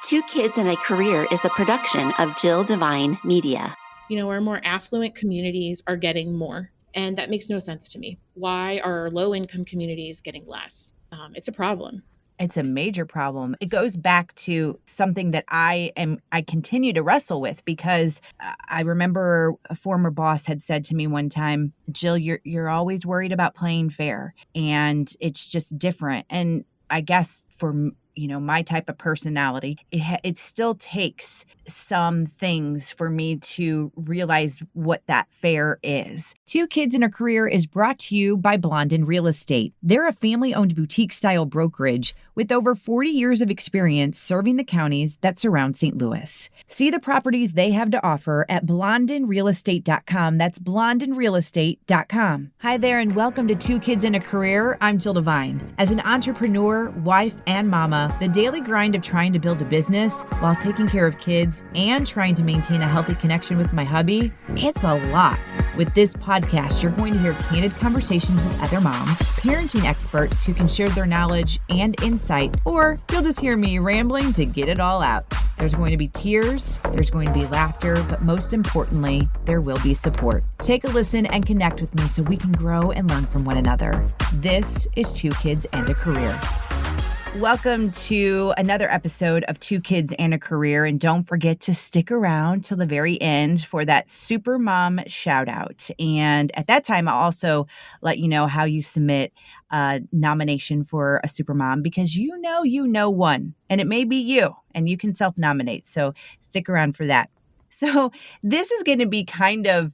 Two Kids and a Career is a production of Jill Devine Media. Our more affluent communities are getting more, and that makes no sense to me. Why are our low-income communities getting less? It's a problem. It's a major problem. It goes back to something that I continue to wrestle with, because I remember a former boss had said to me one time, Jill, you're always worried about playing fair, and it's just different. And I guess for my type of personality, it still takes some things for me to realize what that fair is. Two Kids and a Career is brought to you by Blondin Real Estate. They're a family-owned boutique-style brokerage with over 40 years of experience serving the counties that surround St. Louis. See the properties they have to offer at blondinrealestate.com. That's blondinrealestate.com. Hi there, and welcome to Two Kids and a Career. I'm Jill Devine. As an entrepreneur, wife, and mama, the daily grind of trying to build a business while taking care of kids and trying to maintain a healthy connection with my hubby, it's a lot. With this podcast, you're going to hear candid conversations with other moms, parenting experts who can share their knowledge and insight, or you'll just hear me rambling to get it all out. There's going to be tears, there's going to be laughter, but most importantly, there will be support. Take a listen and connect with me so we can grow and learn from one another. This is Two Kids and a Career. Welcome to another episode of Two Kids and a Career, and don't forget to stick around till the very end for that Super Mom shout out. And at that time, I'll also let you know how you submit a nomination for a Super Mom, because you know one, and it may be you, and you can self-nominate. So stick around for that. So this is going to be kind of,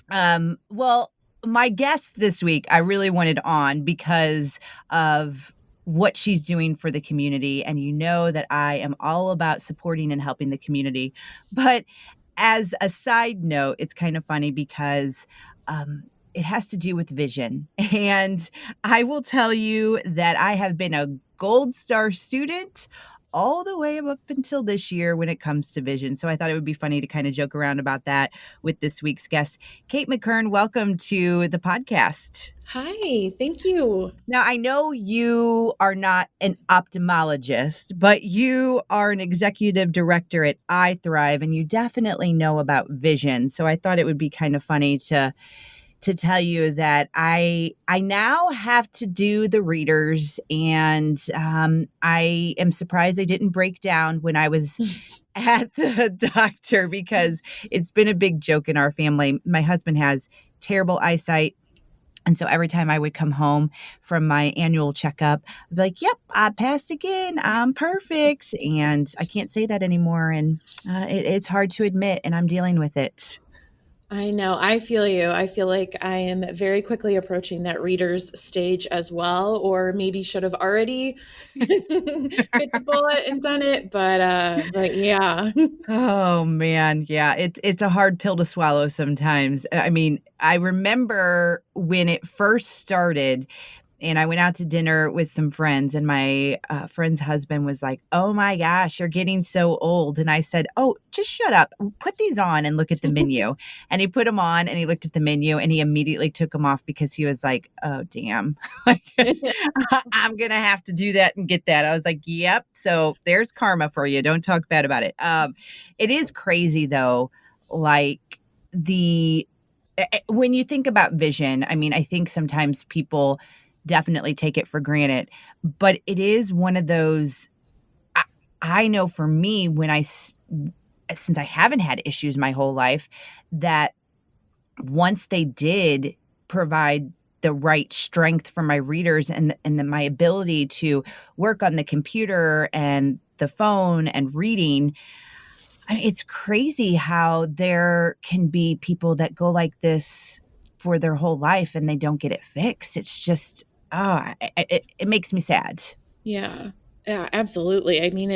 my guest this week, I really wanted on because of what she's doing for the community. And you know that I am all about supporting and helping the community. But as a side note, it's kind of funny because it has to do with vision. And I will tell you that I have been a Gold Star student all the way up until this year when it comes to vision. So I thought it would be funny to kind of joke around about that with this week's guest. Kate McKearn, welcome to the podcast. Hi, thank you. Now, I know you are not an ophthalmologist, but you are an executive director at iThrive, and you definitely know about vision. So I thought it would be kind of funny to tell you that I now have to do the readers, and I am surprised I didn't break down when I was at the doctor, because it's been a big joke in our family. My husband has terrible eyesight. And so every time I would come home from my annual checkup, I'd be like, yep, I passed again. I'm perfect. And I can't say that anymore. And it's hard to admit, and I'm dealing with it. I know. I feel you. I feel like I am very quickly approaching that reader's stage as well, or maybe should have already bit the bullet and done it. But yeah. Oh man. Yeah. It's a hard pill to swallow sometimes. I mean, I remember when it first started, and I went out to dinner with some friends, and my friend's husband was like, oh my gosh, you're getting so old. And I said, oh, just shut up. Put these on and look at the menu. And he put them on, and he looked at the menu, and he immediately took them off because he was like, oh, damn. I'm going to have to do that and get that. I was like, yep. So there's karma for you. Don't talk bad about it. It is crazy though. Like when you think about vision, I mean, I think sometimes people definitely take it for granted, but it is one of those, I know for me, since I haven't had issues my whole life, that once they did provide the right strength for my readers and my ability to work on the computer and the phone and reading, it's crazy how there can be people that go like this for their whole life and they don't get it fixed. It's just, it makes me sad. Yeah, absolutely. I mean,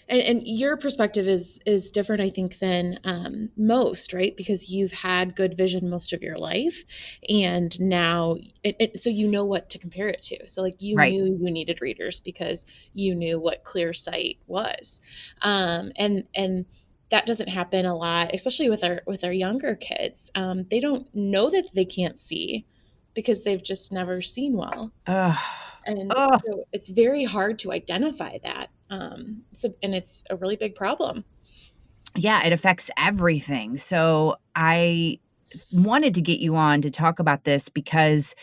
and your perspective is different, I think, than most, right? Because you've had good vision most of your life, and now, so you know what to compare it to. So like you knew you needed readers because you knew what clear sight was, and that doesn't happen a lot, especially with our younger kids. They don't know that they can't see because they've just never seen well. So it's very hard to identify that. And it's a really big problem. Yeah, it affects everything. So I wanted to get you on to talk about this because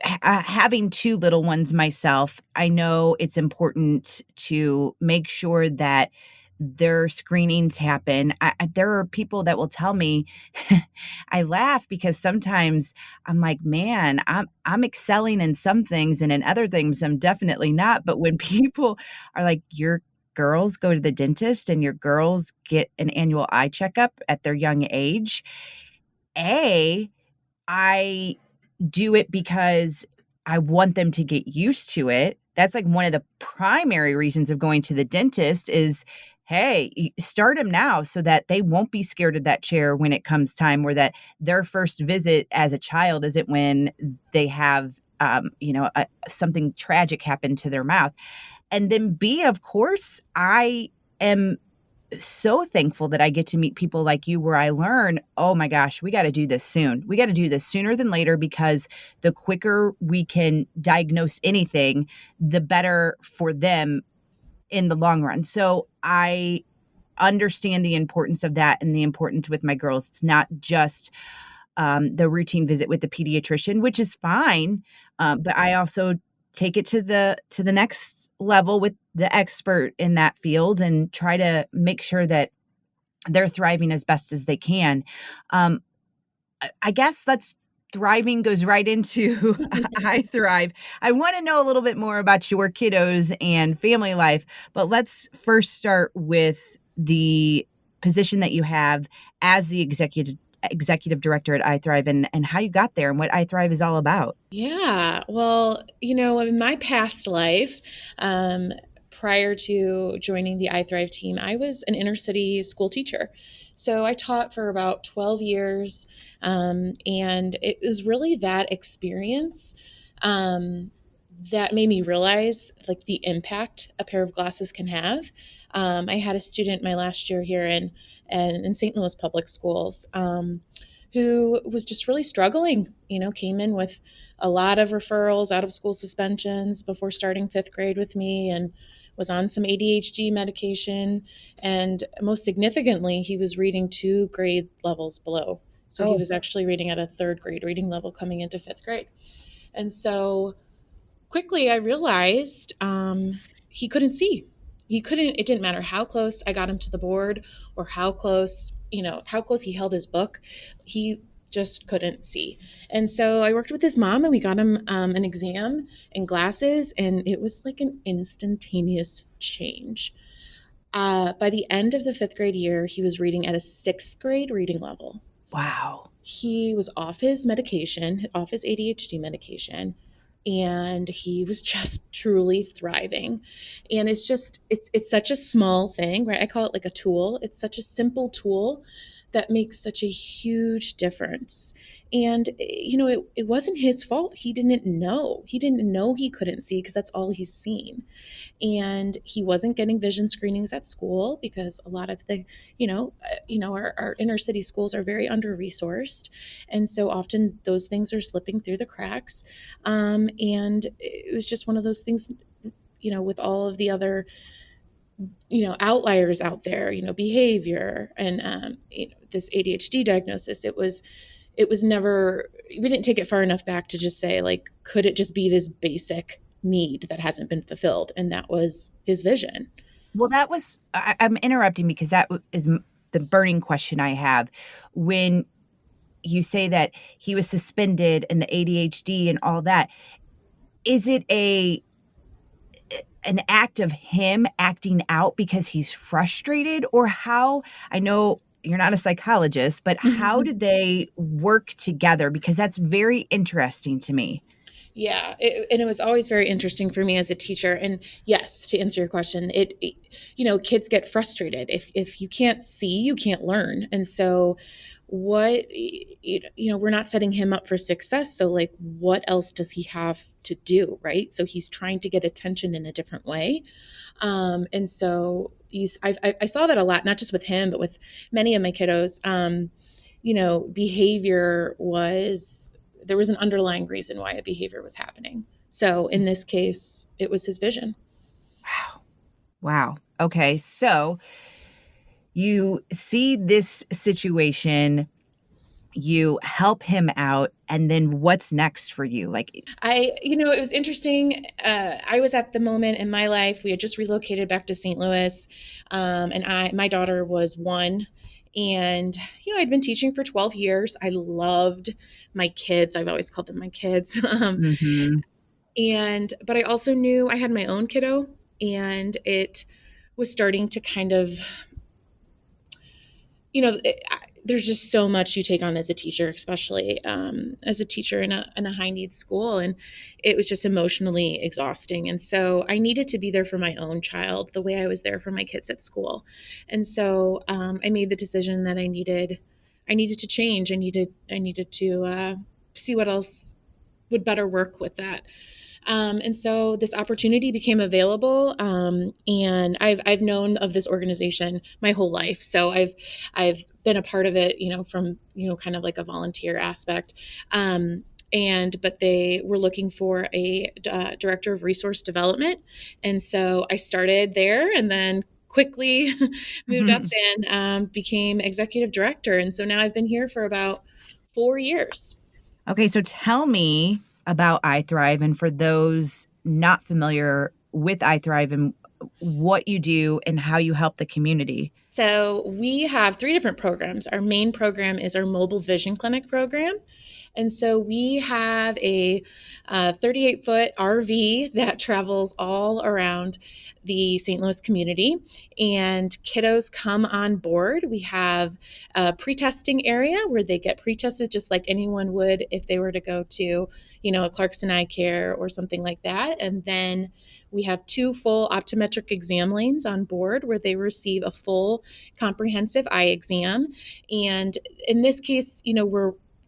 having two little ones myself, I know it's important to make sure that their screenings happen. There are people that will tell me, I laugh because sometimes I'm like, man, I'm excelling in some things and in other things I'm definitely not. But when people are like, your girls go to the dentist and your girls get an annual eye checkup at their young age, A, I do it because I want them to get used to it. That's like one of the primary reasons of going to the dentist is, hey, start them now so that they won't be scared of that chair when it comes time, or that their first visit as a child isn't when they have, something tragic happen to their mouth. And then B, of course, I am so thankful that I get to meet people like you where I learn, oh my gosh, we got to do this soon. We got to do this sooner than later, because the quicker we can diagnose anything, the better for them in the long run. So I understand the importance of that and the importance with my girls. It's not just the routine visit with the pediatrician, which is fine, but I also take it to the next level with the expert in that field and try to make sure that they're thriving as best as they can. Um, I guess that's thriving goes right into I thrive. I want to know a little bit more about your kiddos and family life, but let's first start with the position that you have as the executive director at iThrive, and how you got there and what iThrive is all about. Yeah. Well, in my past life, prior to joining the iThrive team, I was an inner city school teacher. So I taught for about 12 years. And it was really that experience that made me realize like the impact a pair of glasses can have. I had a student my last year here in St. Louis public schools. Who was just really struggling, came in with a lot of referrals, out of school suspensions before starting fifth grade with me, and was on some ADHD medication. And most significantly, he was reading 2 grade levels below. So he Oh, was actually reading at a third grade reading level coming into fifth grade. And so quickly I realized he couldn't see. He couldn't, it didn't matter how close I got him to the board or how close he held his book. He just couldn't see. And so I worked with his mom and we got him an exam and glasses, and it was like an instantaneous change. By the end of the fifth grade year, he was reading at a sixth grade reading level. wow. He was off his medication, off his ADHD medication, and he was just truly thriving. And it's such a small thing, right? I call it like a tool. It's such a simple tool that makes such a huge difference. And it wasn't his fault. He didn't know. He didn't know he couldn't see because that's all he's seen. And he wasn't getting vision screenings at school because a lot of the our inner city schools are very under resourced, and so often those things are slipping through the cracks. And it was just one of those things, with all of the other outliers out there, behavior and this ADHD diagnosis. It was never, we didn't take it far enough back to just say, like, could it just be this basic need that hasn't been fulfilled? And that was his vision. Well, I'm interrupting because is the burning question I have. When you say that he was suspended and the ADHD and all that, is it an act of him acting out because he's frustrated, or how? I know you're not a psychologist, but how do they work together? Because that's very interesting to me. Yeah, and it was always very interesting for me as a teacher. And yes, to answer your question, kids get frustrated. If you can't see, you can't learn. And so we're not setting him up for success. So like, what else does he have to do, right? So he's trying to get attention in a different way. And so I saw that a lot, not just with him, but with many of my kiddos. Behavior there was an underlying reason why a behavior was happening. So in this case, it was his vision. Wow. Wow. Okay. So you see this situation, you help him out, and then what's next for you? Like, It was interesting. I was at the moment in my life, we had just relocated back to St. Louis, and my daughter was 1, and I'd been teaching for 12 years. I loved my kids. I've always called them my kids. mhm, But I also knew I had my own kiddo, and it was starting to kind of, there's just so much you take on as a teacher, especially as a teacher in a high needs school, and it was just emotionally exhausting. And so I needed to be there for my own child the way I was there for my kids at school. And so I made the decision that I needed to change. I needed to see what else would better work with that. And so this opportunity became available, and I've known of this organization my whole life. So I've been a part of it, from kind of like a volunteer aspect. But they were looking for a director of resource development, and so I started there, and then quickly moved up mhm. and became executive director. And so now I've been here for about 4 years. Okay, so tell me about iThrive, and for those not familiar with iThrive and what you do and how you help the community. So we have 3 different programs. Our main program is our mobile vision clinic program. And so we have a 38-foot RV that travels all around the St. Louis community, and kiddos come on board. We have a pre-testing area where they get pre-tested just like anyone would if they were to go to, a Clarkson Eye Care or something like that. And then we have 2 full optometric exam lanes on board where they receive a full comprehensive eye exam. And in this case,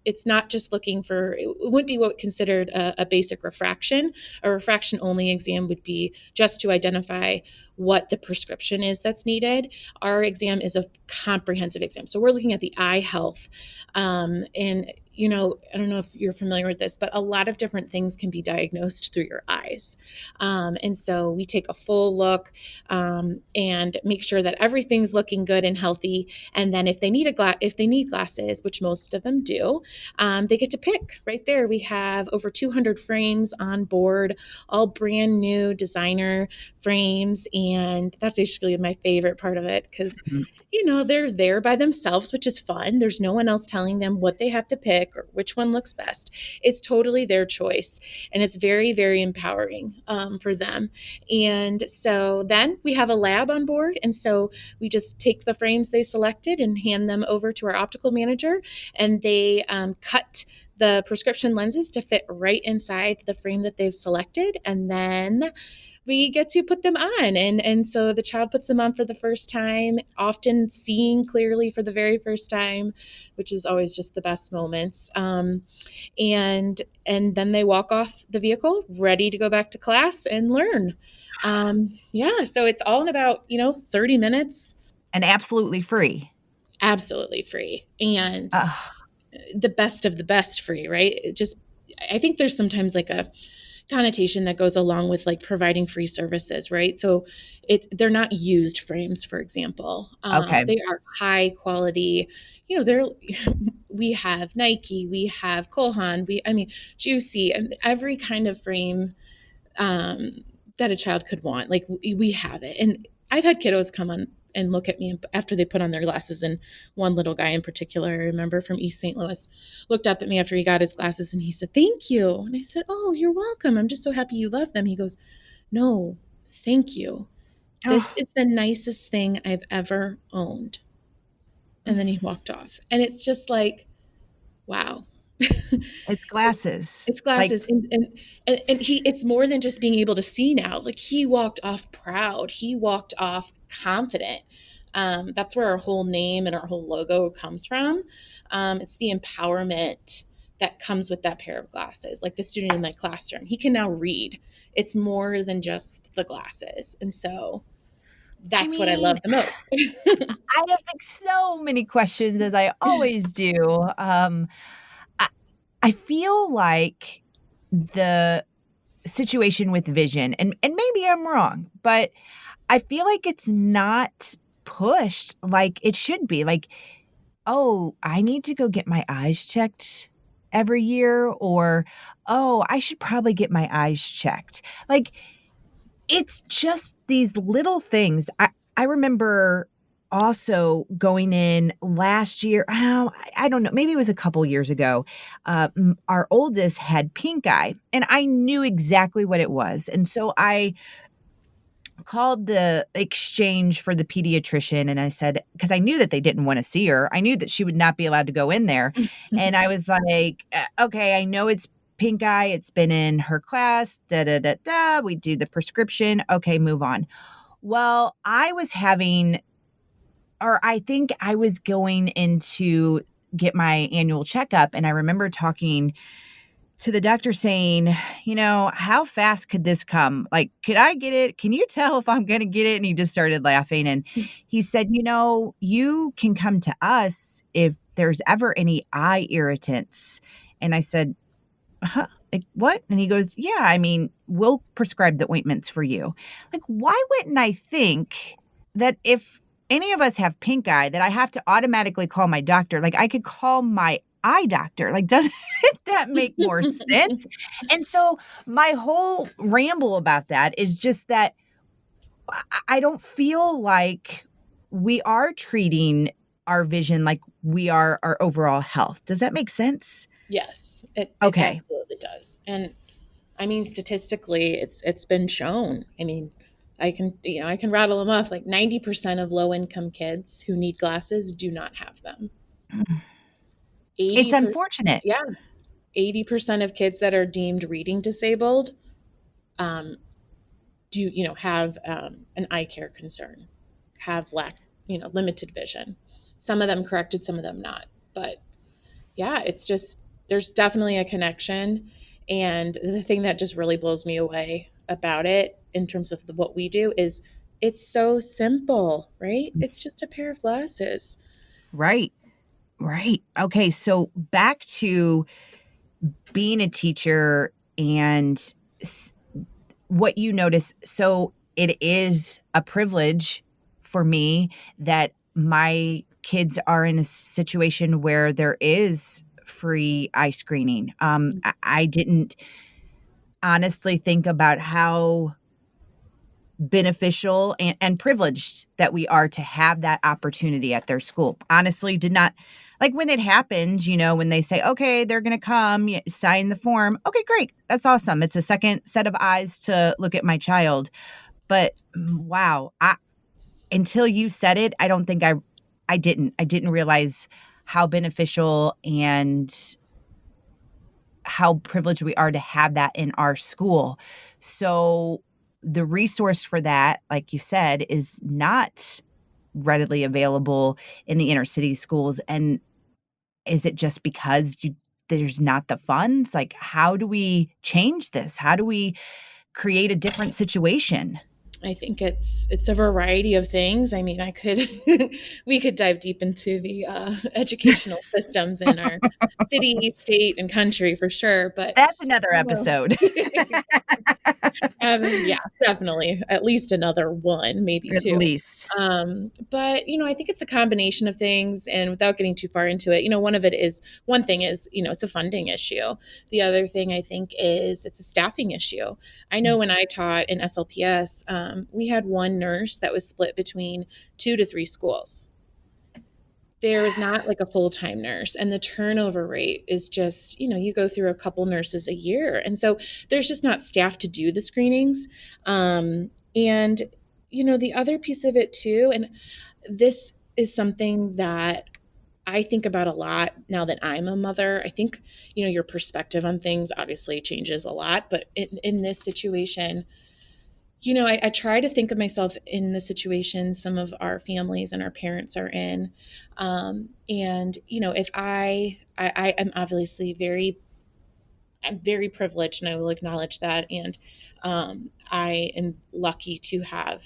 it's not just looking for, it wouldn't be what considered a basic refraction. A refraction only exam would be just to identify what the prescription is that's needed. Our exam is a comprehensive exam. So we're looking at the eye health. And I don't know if you're familiar with this, but a lot of different things can be diagnosed through your eyes. And so we take a full look and make sure that everything's looking good and healthy. And then if they need glasses, which most of them do, they get to pick right there. We have over 200 frames on board, all brand new designer frames. And that's actually my favorite part of it because, Mhm. they're there by themselves, which is fun. There's no one else telling them what they have to pick or which one looks best. It's totally their choice. And it's very, very empowering for them. And so then we have a lab on board. And so we just take the frames they selected and hand them over to our optical manager, and they cut the prescription lenses to fit right inside the frame that they've selected. And then we get to put them on. And so the child puts them on for the first time, often seeing clearly for the very first time, which is always just the best moments. And then they walk off the vehicle ready to go back to class and learn. So it's all in about 30 minutes. And absolutely free. Absolutely free, and Ugh, the best of the best free, right? I think there's sometimes like a connotation that goes along with like providing free services, right? So they're not used frames, for example. okay. They are high quality. They're we have Nike, we have Kohan, Juicy, and every kind of frame that a child could want. Like we have it. And I've had kiddos come on and look at me after they put on their glasses. And one little guy in particular, I remember from East St. Louis, looked up at me after he got his glasses and he said, "Thank you." And I said, "Oh, you're welcome. I'm just so happy you love them." He goes, "No, thank you. This Oh, is the nicest thing I've ever owned." And then he walked off. And it's just like, wow. it's glasses. It's Like, glasses, and it's more than just being able to see now. Like he walked off proud. He walked off confident. That's where our whole name and our whole logo comes from. It's the empowerment that comes with that pair of glasses. Like the student in my classroom, he can now read. It's more than just the glasses, and so I that's what I mean, love the most. I have like so many questions as I always do. I, I feel like the situation with vision, and maybe I'm wrong, but I feel like it's not pushed like it should be. Like, "Oh, I need to go get my eyes checked every year," or, "Oh, I should probably get my eyes checked." Like, it's just these little things. I remember also going in last year, oh, I don't know, maybe it was a couple years ago. Our oldest had pink eye, and I knew exactly what it was, and so I called the exchange for the pediatrician, and I said, because I knew that they didn't wanna see her, I knew that she would not be allowed to go in there, and I was like, Okay, I know it's pink eye, it's been in her class, da, da, da, da, we do the prescription, okay, move on." Well, I was having or I think I was going in to get my annual checkup, and I remember talking to the doctor saying, "How fast could this come? Like, could I get it? Can you tell if I'm gonna get it?" And he just started laughing, and he said, "You can come to us if there's ever any eye irritants." And I said, "Huh? Like, what?" And he goes, "Yeah, I mean, we'll prescribe the ointments for you." Like, why wouldn't I think that if any of us have pink eye, that I have to automatically call my doctor? Like, I could call my eye doctor. Like, doesn't that make more sense? And so my whole ramble about that is just that I don't feel like we are treating our vision like we are our overall health. Does that make sense? Yes, it Okay. absolutely does. And I mean, statistically, it's been shown. I mean, I can rattle them off. Like 90% of low income kids who need glasses do not have them. It's 80%, unfortunate. yeah, 80% of kids that are deemed reading disabled um, do have an eye care concern, have limited vision. Some of them corrected, some of them not. But yeah, it's just there's definitely a connection. And the thing that just really blows me away about it in terms of what we do is it's so simple, right? It's just a pair of glasses. Right. Right. Okay, so back to being a teacher and s what you notice. So it is a privilege for me that my kids are in a situation where there is free eye screening. I didn't honestly think about how beneficial and privileged that we are to have that opportunity at their school. Honestly, did not like when it happens, when they say, okay, they're going to come, sign the form. Okay, great. That's awesome. It's a second set of eyes to look at my child. But wow, until you said it, I don't think I didn't realize how beneficial and how privileged we are to have that in our school. So the resource for that, like you said, is not readily available in the inner city schools. And is it just because there's not the funds? Like, how do we change this? How do we create a different situation? I think it's a variety of things. I mean, I could we could dive deep into the educational systems in our city, state, and country for sure. But That's another you know, episode. yeah, definitely. At least another one, maybe At two. least. But I think it's a combination of things, and without getting too far into it, one thing is, it's a funding issue. The other thing I think is it's a staffing issue. I know when I taught in SLPS, we had one nurse that was split between 2 to 3 schools. There is not like a full-time nurse, and the turnover rate is just, you go through a couple nurses a year, and so there's just not staff to do the screenings. And the other piece of it too, and this is something that I think about a lot now that I'm a mother. I think your perspective on things obviously changes a lot, but in this situation, I try to think of myself in the situation some of our families and our parents are in. And, if I am obviously I'm very privileged, and I will acknowledge that. And I am lucky to have,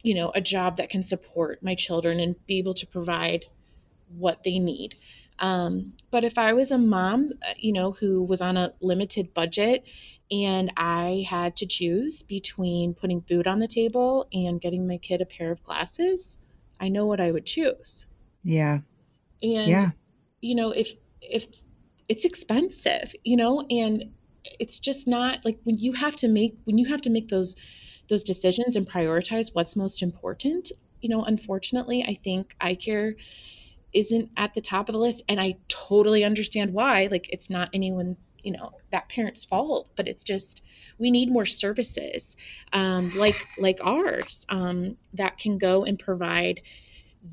a job that can support my children and be able to provide what they need. But if I was a mom, who was on a limited budget and I had to choose between putting food on the table and getting my kid a pair of glasses, I know what I would choose. Yeah. And, Yeah. if it's expensive, and it's just not like when you have to make those decisions and prioritize what's most important, unfortunately, I think eye care isn't at the top of the list. And I totally understand why. Like, it's not anyone, that parent's fault, but it's just we need more services, like ours, that can go and provide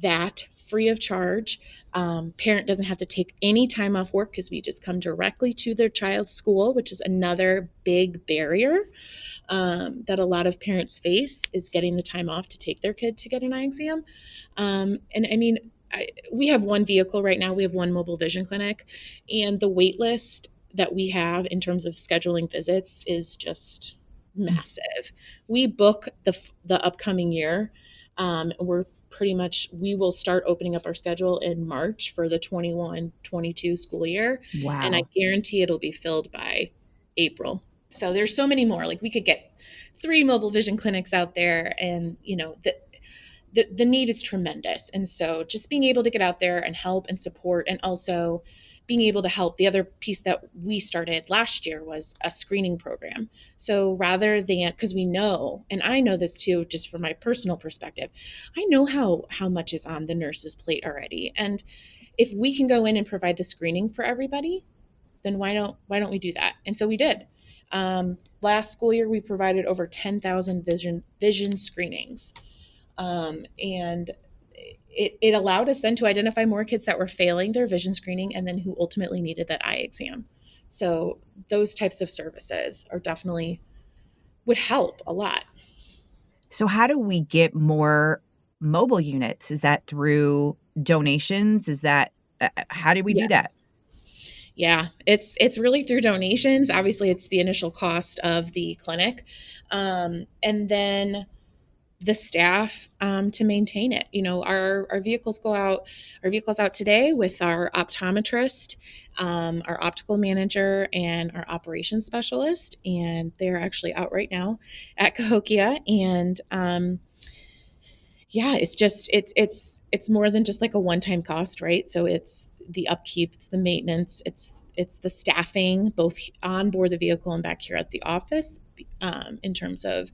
that free of charge. Parent doesn't have to take any time off work because we just come directly to their child's school, which is another big barrier, that a lot of parents face, is getting the time off to take their kid to get an eye exam. And I mean, we have one vehicle right now. We have one mobile vision clinic, and the wait list that we have in terms of scheduling visits is just massive. We book the upcoming year. We will start opening up our schedule in March for the 21-22 school year. And I Wow. guarantee it'll be filled by April. So there's so many more. Like, we could get 3 mobile vision clinics out there, and the need is tremendous. And so just being able to get out there and help and support, and also being able to help. The other piece that we started last year was a screening program. So rather than, because we know, and I know this too, just from my personal perspective, I know how much is on the nurse's plate already. And if we can go in and provide the screening for everybody, then why don't we do that? And so we did. Last school year, we provided over 10,000 vision screenings, and it allowed us then to identify more kids that were failing their vision screening and then who ultimately needed that eye exam. So those types of services are definitely would help a lot. So how do we get more mobile units? Is that through donations? Is that how do we do that? Yes. Yeah, it's really through donations. Obviously, it's the initial cost of the clinic, and then the staff, to maintain it. Our vehicles go out. Our vehicles out today with our optometrist, our optical manager, and our operations specialist, and they're actually out right now at Cahokia. And yeah, it's more than just like a one-time cost, right? So it's the upkeep, it's the maintenance, it's the staffing, both on board the vehicle and back here at the office, in terms of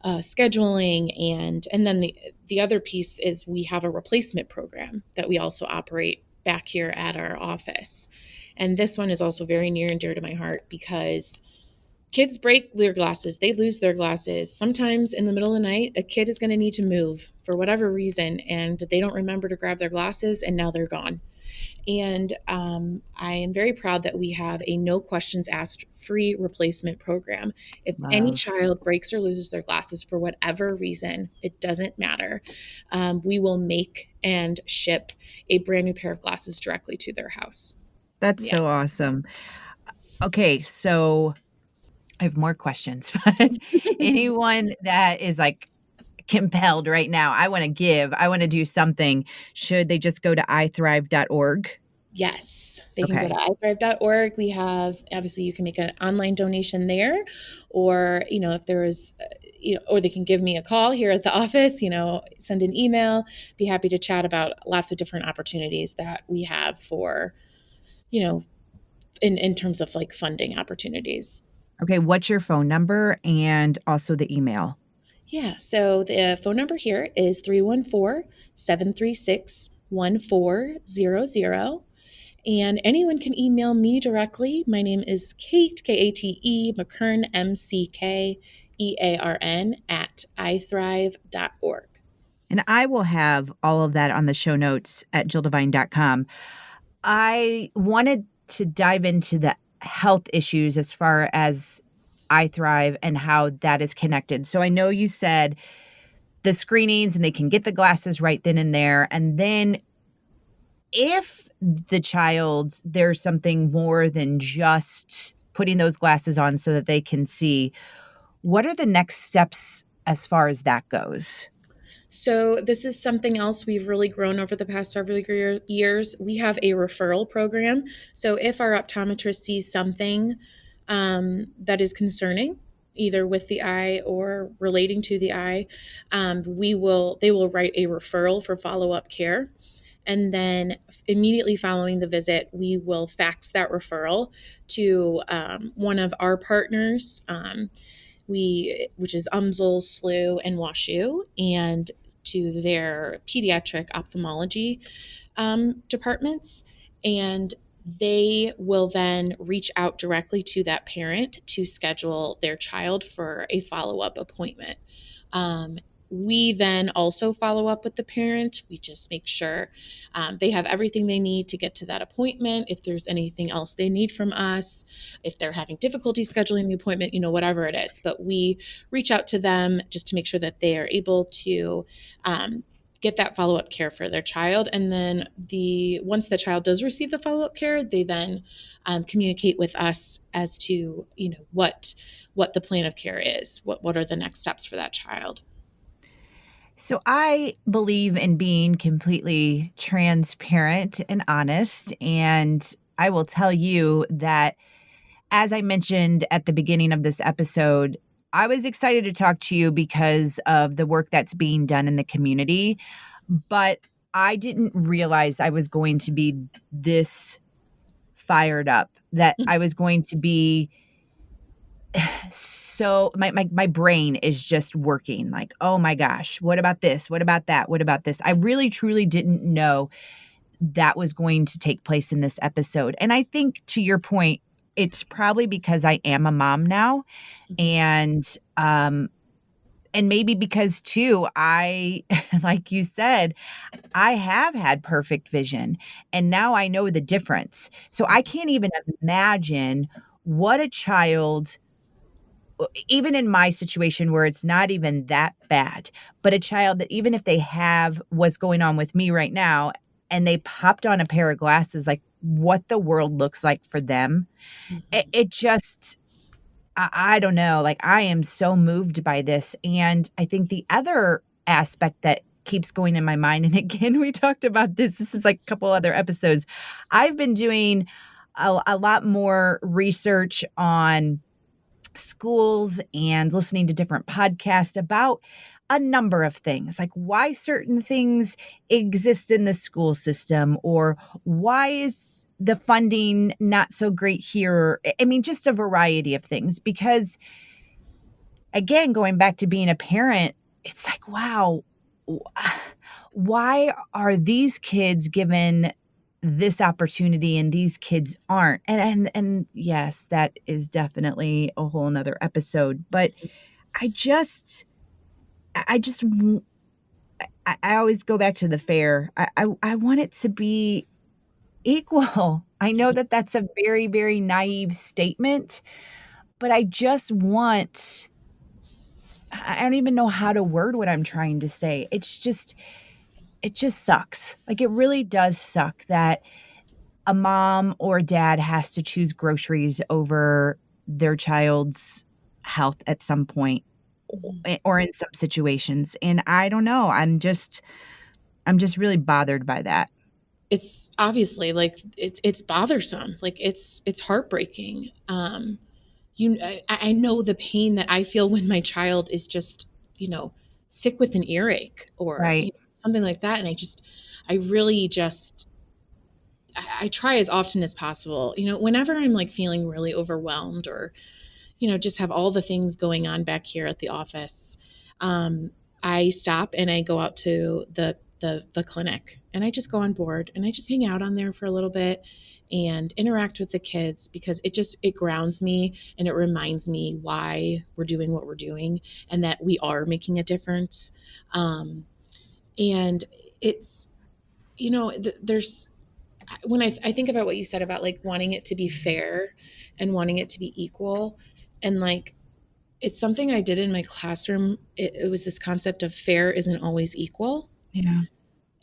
scheduling. And then the other piece is we have a replacement program that we also operate back here at our office. And this one is also very near and dear to my heart, because kids break their glasses, they lose their glasses. Sometimes in the middle of the night, a kid is going to need to move for whatever reason, and they don't remember to grab their glasses, and now they're gone. And I am very proud that we have a no questions asked free replacement program. If any Love. child breaks or loses their glasses for whatever reason, it doesn't matter. We will make and ship a brand new pair of glasses directly to their house. That's Yeah. so awesome. Okay, so I have more questions, but anyone that is like compelled right now, I want to give, I want to do something, should they just go to ithrive.org? Yes, they can go to Okay. iThrive.org. We have, obviously, you can make an online donation there, or, if there is, or they can give me a call here at the office, send an email. Be happy to chat about lots of different opportunities that we have for, in terms of like funding opportunities. Okay, what's your phone number and also the email? Yeah, so the phone number here is 314-736-1400. And anyone can email me directly. My name is Kate, Kate, McKearn, McKearn, at ithrive.org. And I will have all of that on the show notes at jilldevine.com. I wanted to dive into the health issues as far as I Thrive and how that is connected. So I know you said the screenings and they can get the glasses right then and there. And then if there's something more than just putting those glasses on so that they can see, what are the next steps as far as that goes? So this is something else we've really grown over the past several years. We have a referral program. So if our optometrist sees something that is concerning, either with the eye or relating to the eye, they will write a referral for follow-up care. And then immediately following the visit, we will fax that referral to one of our partners, which is UMSL, SLU, and WashU, and to their pediatric ophthalmology departments. And they will then reach out directly to that parent to schedule their child for a follow-up appointment. We then also follow up with the parent. We just make sure they have everything they need to get to that appointment. If there's anything else they need from us, if they're having difficulty scheduling the appointment, whatever it is. But we reach out to them just to make sure that they are able to get that follow-up care for their child. And then once the child does receive the follow-up care, they then communicate with us as to what the plan of care is. What are the next steps for that child? So I believe in being completely transparent and honest. And I will tell you that, as I mentioned at the beginning of this episode, I was excited to talk to you because of the work that's being done in the community. But I didn't realize I was going to be this fired up, that I was going to be so my brain is just working like, oh my gosh, what about this? What about that? What about this? I really truly didn't know that was going to take place in this episode. And I think, to your point, it's probably because I am a mom now, and maybe because too, I like you said, I have had perfect vision and now I know the difference. So I can't even imagine what a child, even in my situation where it's not even that bad, but a child that, even if they have what's going on with me right now and they popped on a pair of glasses, like what the world looks like for them. It just, I don't know. Like, I am so moved by this. And I think the other aspect that keeps going in my mind, and again, we talked about this is like a couple other episodes. I've been doing a lot more research on schools and listening to different podcasts about a number of things, like why certain things exist in the school system, or why is the funding not so great here. I mean, just a variety of things. Because again, going back to being a parent, it's like, wow, why are these kids given this opportunity and these kids aren't? And yes, that is definitely a whole nother episode. But I just I always go back to the fair. I want it to be equal. I know that that's a very, very naive statement, but I just want, I don't even know how to word what I'm trying to say. It just sucks. Like, it really does suck that a mom or dad has to choose groceries over their child's health at some point, or in some situations. And I don't know. I'm just really bothered by that. It's obviously like it's bothersome. Like it's heartbreaking. I know the pain that I feel when my child is just, sick with an earache or Right. something like that. And I really just, I try as often as possible, whenever I'm like feeling really overwhelmed or, just have all the things going on back here at the office. I stop and I go out to the clinic, and I just go on board and I just hang out on there for a little bit and interact with the kids, because it grounds me and it reminds me why we're doing what we're doing and that we are making a difference. And it's, there's, when I think about what you said about like wanting it to be fair and wanting it to be equal, and like, it's something I did in my classroom. It was this concept of fair isn't always equal. Yeah.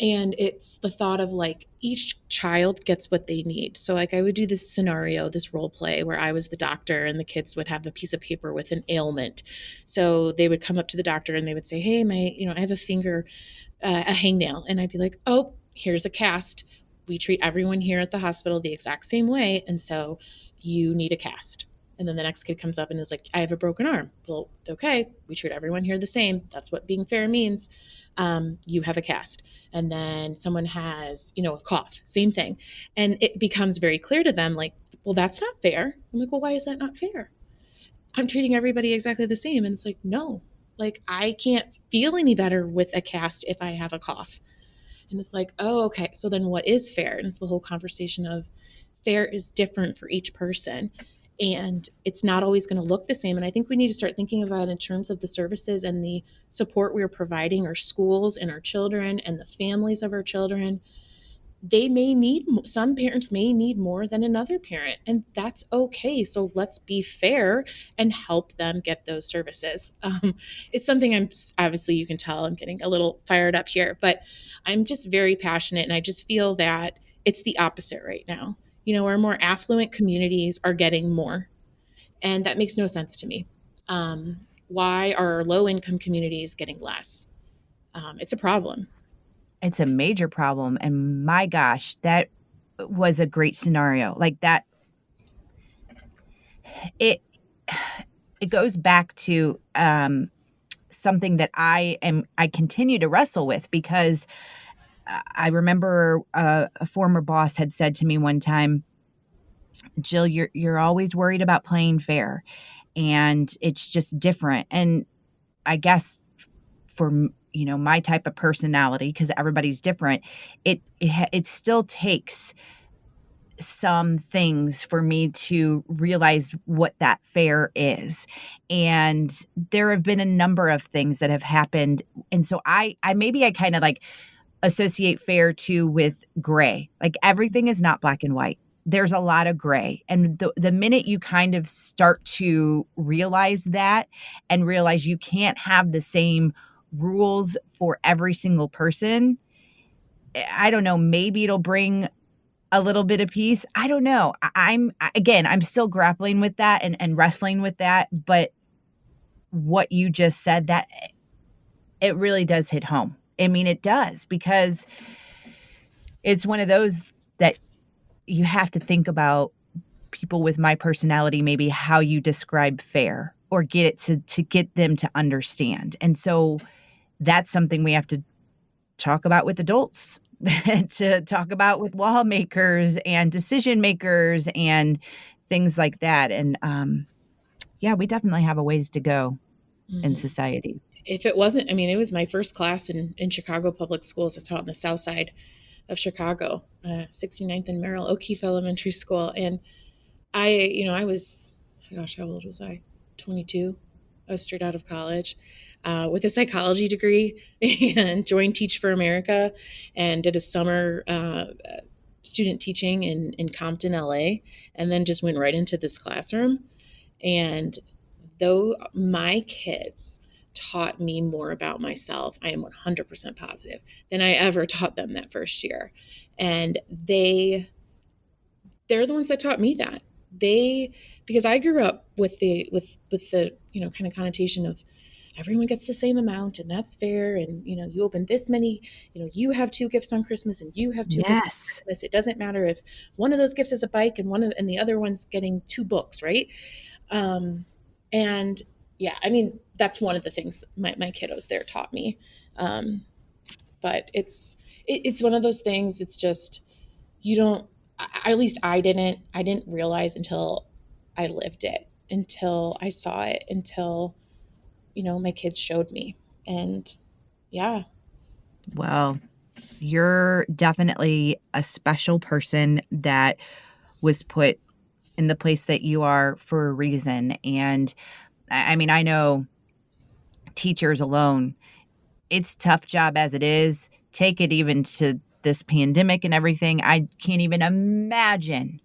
And it's the thought of like each child gets what they need. So like I would do this scenario, this role play where I was the doctor and the kids would have a piece of paper with an ailment. So they would come up to the doctor and they would say, hey, I have a finger, a hangnail. And I'd be like, oh, here's a cast. We treat everyone here at the hospital the exact same way. And so you need a cast. And then the next kid comes up and is like, I have a broken arm. Well, okay, we treat everyone here the same. That's what being fair means. You have a cast. And then someone has, a cough, same thing. And it becomes very clear to them, like, well, that's not fair. I'm like, well, why is that not fair? I'm treating everybody exactly the same. And it's like, no, like I can't feel any better with a cast if I have a cough. And it's like, oh, okay. So then what is fair? And it's the whole conversation of fair is different for each person. And it's not always going to look the same. And I think we need to start thinking about it in terms of the services and the support we're providing our schools and our children and the families of our children. Some parents may need more than another parent, and that's okay. So let's be fair and help them get those services. It's something obviously you can tell I'm getting a little fired up here, but I'm just very passionate, and I just feel that it's the opposite right now. Our more affluent communities are getting more, and that makes no sense to me. Why are low income communities getting less? It's a problem. It's a major problem. And my gosh, that was a great scenario. Like that, it goes back to something that I continue to wrestle with, because I remember a former boss had said to me one time, Jill, you're always worried about playing fair, and it's just different. And I guess for my type of personality, because everybody's different, it still takes some things for me to realize what that fair is. And there have been a number of things that have happened, and so I maybe I kind of like associate fair too with gray. Like everything is not black and white. There's a lot of gray. And the minute you kind of start to realize that, and realize you can't have the same rules for every single person, I don't know, maybe it'll bring a little bit of peace. I don't know. I'm still grappling with that and wrestling with that. But what you just said, that it really does hit home. I mean, it does, because it's one of those that you have to think about people with my personality, maybe how you describe fair, or get it to get them to understand. And so that's something we have to talk about with adults, to talk about with lawmakers and decision makers and things like that. And yeah, we definitely have a ways to go in society. If it wasn't, it was my first class in Chicago public schools. I taught on the south side of Chicago, 69th and Merrill, O'Keefe Elementary School. And I was, gosh, how old was I? 22. I was straight out of college with a psychology degree, and joined Teach for America and did a summer student teaching in Compton, LA, and then just went right into this classroom. And though my kids taught me more about myself, I am 100% positive, than I ever taught them that first year. And they're the ones that taught me that. Because I grew up with the kind of connotation of everyone gets the same amount and that's fair, and you open this many, you have 2 gifts on Christmas and you have 2 gifts on Christmas. It doesn't matter if one of those gifts is a bike and the other one's getting 2 books, right? And yeah, that's one of the things my kiddos there taught me. But it's one of those things. It's just, at least I didn't realize until I lived it, until I saw it, until, my kids showed me. And yeah. Well, you're definitely a special person that was put in the place that you are for a reason. And I know teachers alone, it's a tough job as it is. Take it even to this pandemic and everything. I can't even imagine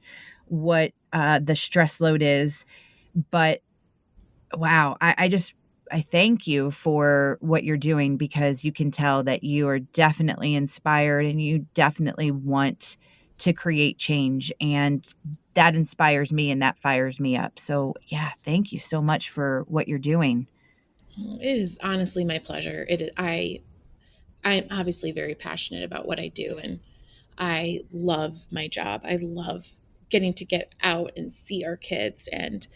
what the stress load is. But wow, I thank you for what you're doing, because you can tell that you are definitely inspired and you definitely want to create change. And that inspires me and that fires me up. So yeah, thank you so much for what you're doing. It is honestly my pleasure. I'm obviously very passionate about what I do, and I love my job. I love getting to get out and see our kids and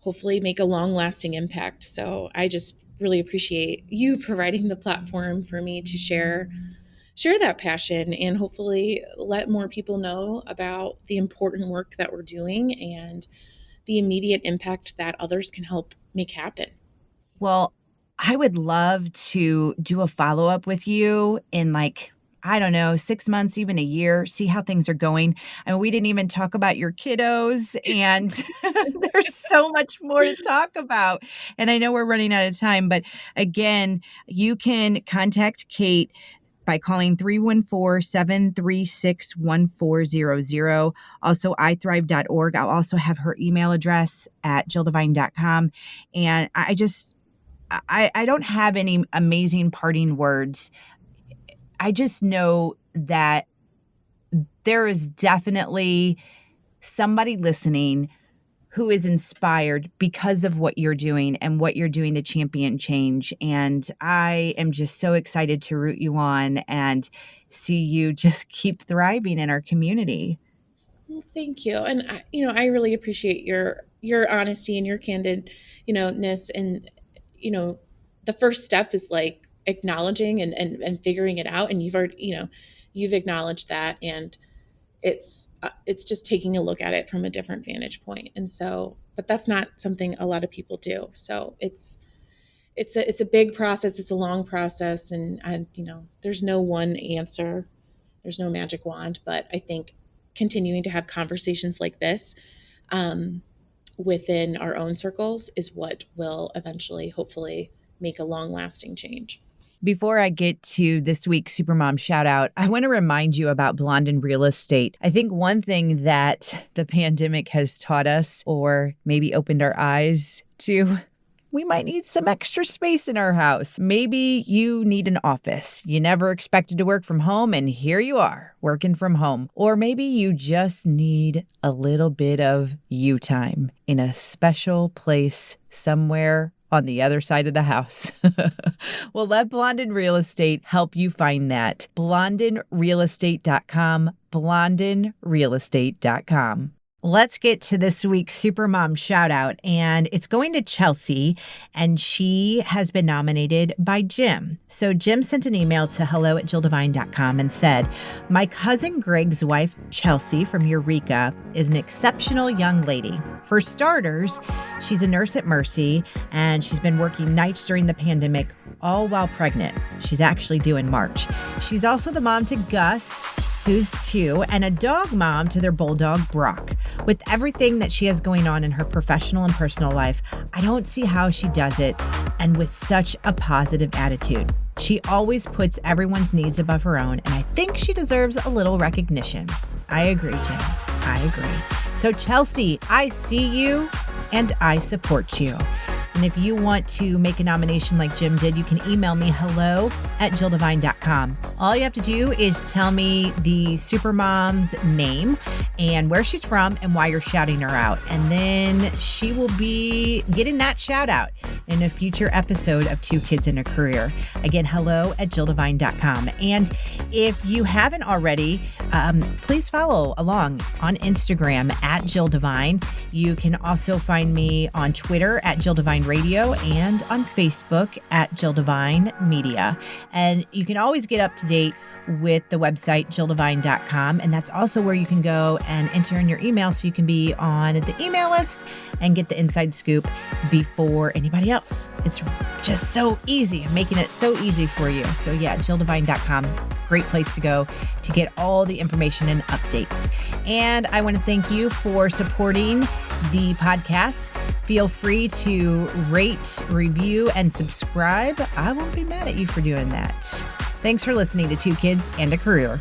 hopefully make a long lasting impact. So I just really appreciate you providing the platform for me to share that passion and hopefully let more people know about the important work that we're doing and the immediate impact that others can help make happen. Well, I would love to do a follow-up with you in, like, I don't know, 6 months, even a year, see how things are going. I mean, we didn't even talk about your kiddos, and there's so much more to talk about. And I know we're running out of time, but again, you can contact Kate by calling 314-736-1400. Also, iThrive.org. I'll also have her email address at JillDevine.com. And I don't have any amazing parting words. I just know that there is definitely somebody listening who is inspired because of what you're doing and what you're doing to champion change. And I am just so excited to root you on and see you just keep thriving in our community. Well, thank you. And I really appreciate your honesty and your candid, ness. And, the first step is like acknowledging and figuring it out. And you've already, you've acknowledged that. And it's just taking a look at it from a different vantage point. And so, but that's not something a lot of people do. So it's a big process. It's a long process. And there's no one answer. There's no magic wand, but I think continuing to have conversations like this within our own circles is what will eventually, hopefully, make a long-lasting change. Before I get to this week's Supermom shout out, I want to remind you about Blondin Real Estate. I think one thing that the pandemic has taught us, or maybe opened our eyes to, we might need some extra space in our house. Maybe you need an office. You never expected to work from home, and here you are, working from home. Or maybe you just need a little bit of you time in a special place somewhere on the other side of the house. Well, let Blondin Real Estate help you find that. BlondinRealEstate.com, BlondinRealEstate.com. Let's get to this week's Supermom shout out, and it's going to Chelsea, and she has been nominated by Jim. So Jim sent an email to hello@JillDevine.com and said, "My cousin Greg's wife, Chelsea from Eureka, is an exceptional young lady. For starters, she's a nurse at Mercy, and she's been working nights during the pandemic, all while pregnant. She's actually due in March. She's also the mom to Gus, who's 2, and a dog mom to their bulldog, Brock. With everything that she has going on in her professional and personal life, I don't see how she does it, and with such a positive attitude. She always puts everyone's needs above her own, and I think she deserves a little recognition." I agree, Jim. I agree. So Chelsea, I see you and I support you. And if you want to make a nomination like Jim did, you can email me hello@JillDevine.com. All you have to do is tell me the Supermom's name and where she's from and why you're shouting her out. And then she will be getting that shout out in a future episode of Two Kids in a Career. Again, hello@JillDevine.com. And if you haven't already, please follow along on Instagram @JillDevine. You can also find me on Twitter @JillDevine Radio and on Facebook @JillDevine Media. And you can always get up to date with the website JillDevine.com. And that's also where you can go and enter in your email so you can be on the email list and get the inside scoop before anybody else. It's just so easy. I'm making it so easy for you. So yeah, JillDevine.com, great place to go to get all the information and updates. And I want to thank you for supporting the podcast. Feel free to rate, review, and subscribe. I won't be mad at you for doing that. Thanks for listening to Two Kids and a Career.